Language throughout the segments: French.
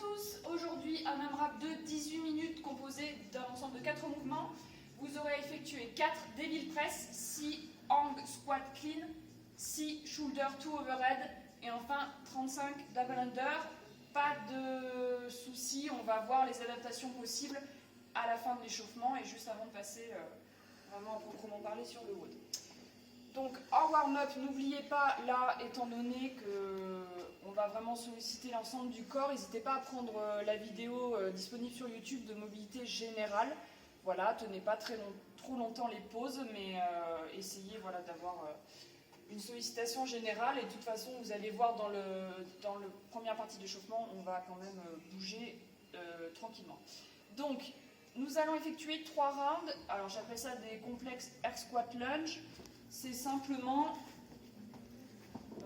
tous, aujourd'hui un AMRAP de 18 minutes composé d'un ensemble de 4 mouvements. Vous aurez effectué 4 devil press, 6 hang squat clean, 6 shoulder to overhead et enfin 35 double under. Pas de soucis, on va voir les adaptations possibles à la fin de l'échauffement et juste avant de passer vraiment à proprement parler sur le WOD. Donc en warm-up, n'oubliez pas, là, étant donné qu'on va vraiment solliciter l'ensemble du corps, n'hésitez pas à prendre la vidéo disponible sur YouTube de mobilité générale. Voilà, tenez pas trop longtemps les pauses, mais essayez voilà, d'avoir une sollicitation générale. Et de toute façon, vous allez voir dans la première partie d'échauffement, on va quand même bouger tranquillement. Donc, nous allons effectuer 3 rounds. Alors j'appelle ça des complexes air squat lunge. C'est simplement,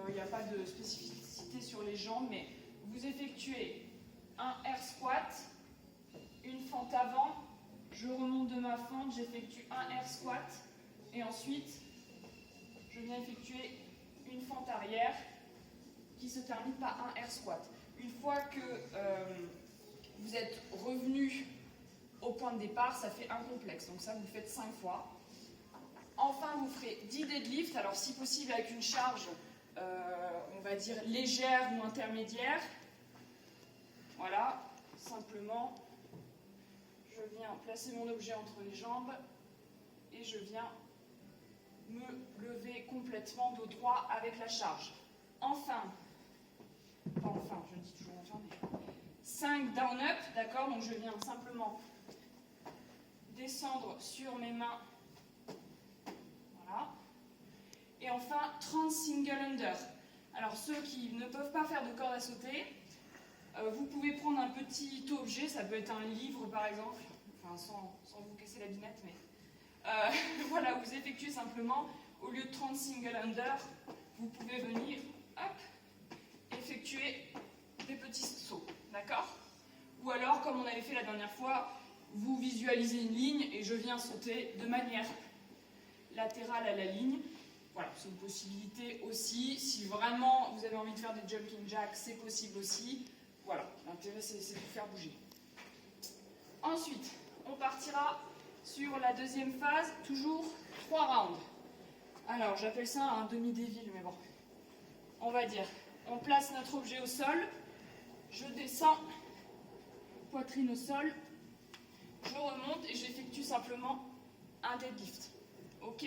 il n'y a pas de spécificité sur les jambes, mais vous effectuez un air squat, une fente avant, je remonte de ma fente, j'effectue un air squat, et ensuite je viens effectuer une fente arrière qui se termine par un air squat. Une fois que vous êtes revenu au point de départ, ça fait un complexe, donc ça vous le faites 5 fois. Enfin, vous ferez 10 deadlifts, alors si possible avec une charge, on va dire légère ou intermédiaire. Voilà, simplement, je viens placer mon objet entre les jambes et je viens me lever complètement dos droit avec la charge. Enfin, je dis toujours enfin, mais 5 down up, d'accord, donc je viens simplement descendre sur mes mains. Voilà. Et enfin, 30 single under. Alors ceux qui ne peuvent pas faire de corde à sauter, vous pouvez prendre un petit objet, ça peut être un livre par exemple, enfin sans vous casser la binette, mais voilà, vous effectuez simplement, au lieu de 30 single under, vous pouvez venir, hop, effectuer des petits sauts, d'accord? Ou alors, comme on avait fait la dernière fois, vous visualisez une ligne et je viens sauter de manière latérale à la ligne. Voilà, c'est une possibilité aussi. Si vraiment vous avez envie de faire des jumping jacks, c'est possible aussi. Voilà, l'intérêt c'est de vous faire bouger. Ensuite, on partira sur la deuxième phase, toujours 3 rounds. Alors, j'appelle ça un demi-dévil, mais bon, on va dire. On place notre objet au sol, je descends, poitrine au sol, je remonte et j'effectue simplement un deadlift. Ok?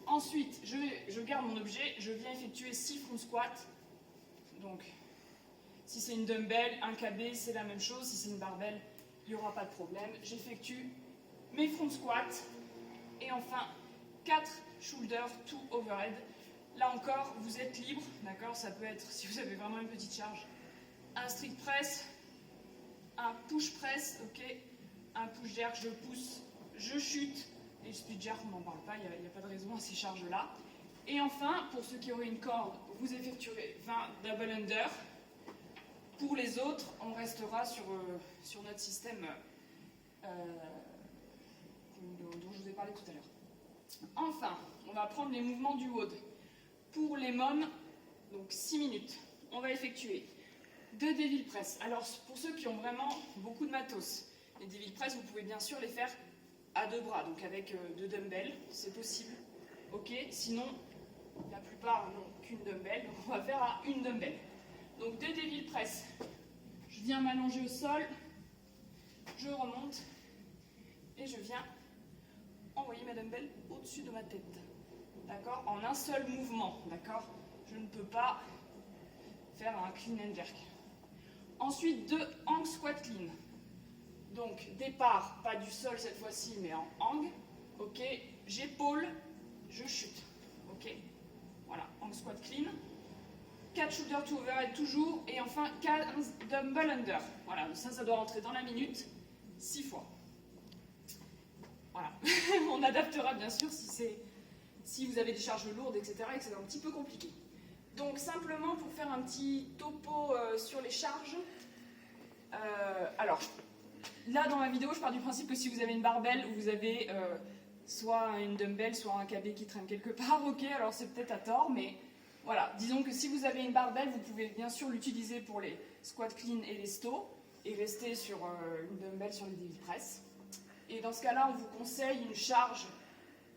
Ensuite, je garde mon objet, je viens effectuer 6 front squats. Donc, si c'est une dumbbell, un KB, c'est la même chose. Si c'est une barbell, il n'y aura pas de problème. J'effectue mes front squats. Et enfin, 4 shoulder to overhead. Là encore, vous êtes libre, d'accord? Ça peut être, si vous avez vraiment une petite charge, un strict press, un push press, ok? Un push jerk, je pousse, je chute. Et le split jerk, on n'en parle pas, il n'y a pas de raison à ces charges-là. Et enfin, pour ceux qui auraient une corde, vous effectuerez 20 double under. Pour les autres, on restera sur notre système dont je vous ai parlé tout à l'heure. Enfin, on va prendre les mouvements du WOD. Pour les mômes, donc 6 minutes, on va effectuer 2 devil press. Alors, pour ceux qui ont vraiment beaucoup de matos, les devil press, vous pouvez bien sûr les faire à 2 bras, donc avec 2 dumbbells, c'est possible. Ok, sinon, la plupart n'ont qu'une dumbbell, donc on va faire à une dumbbell. Donc 2 devil press. Je viens m'allonger au sol, je remonte et je viens envoyer ma dumbbell au-dessus de ma tête. D'accord? En un seul mouvement, d'accord? Je ne peux pas faire un clean and jerk. Ensuite, 2 hang squat clean. Donc, départ, pas du sol cette fois-ci, mais en hang. Ok, j'épaule, je chute. Ok, voilà, hang squat clean. 4 shoulder to overhead toujours. Et enfin, 15 dumbbell under. Voilà, ça doit rentrer dans la minute, 6 fois. Voilà, on adaptera bien sûr si vous avez des charges lourdes, etc. et que c'est un petit peu compliqué. Donc, simplement pour faire un petit topo sur les charges. Alors, là, dans ma vidéo, je pars du principe que si vous avez une barbell, vous avez soit une dumbbell, soit un KB qui traîne quelque part. Ok, alors c'est peut-être à tort, mais Voilà, disons que si vous avez une barbelle, vous pouvez bien sûr l'utiliser pour les squat clean et les stows et rester sur une dumbbell sur les devil press. Et dans ce cas-là, on vous conseille une charge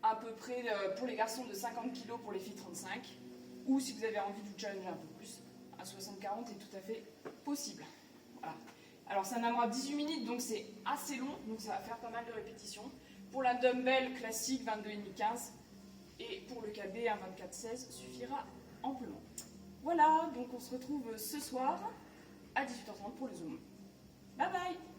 à peu près pour les garçons de 50 kg pour les filles 35, ou si vous avez envie de vous challenger un peu plus, un 60-40 est tout à fait possible. Voilà. Alors c'est un AMRAP 18 minutes, donc c'est assez long, donc ça va faire pas mal de répétitions. Pour la dumbbell classique, 22,5-15, et pour le KB, un 24-16 suffira amplement. Voilà, donc on se retrouve ce soir à 18h30 pour le Zoom. Bye bye!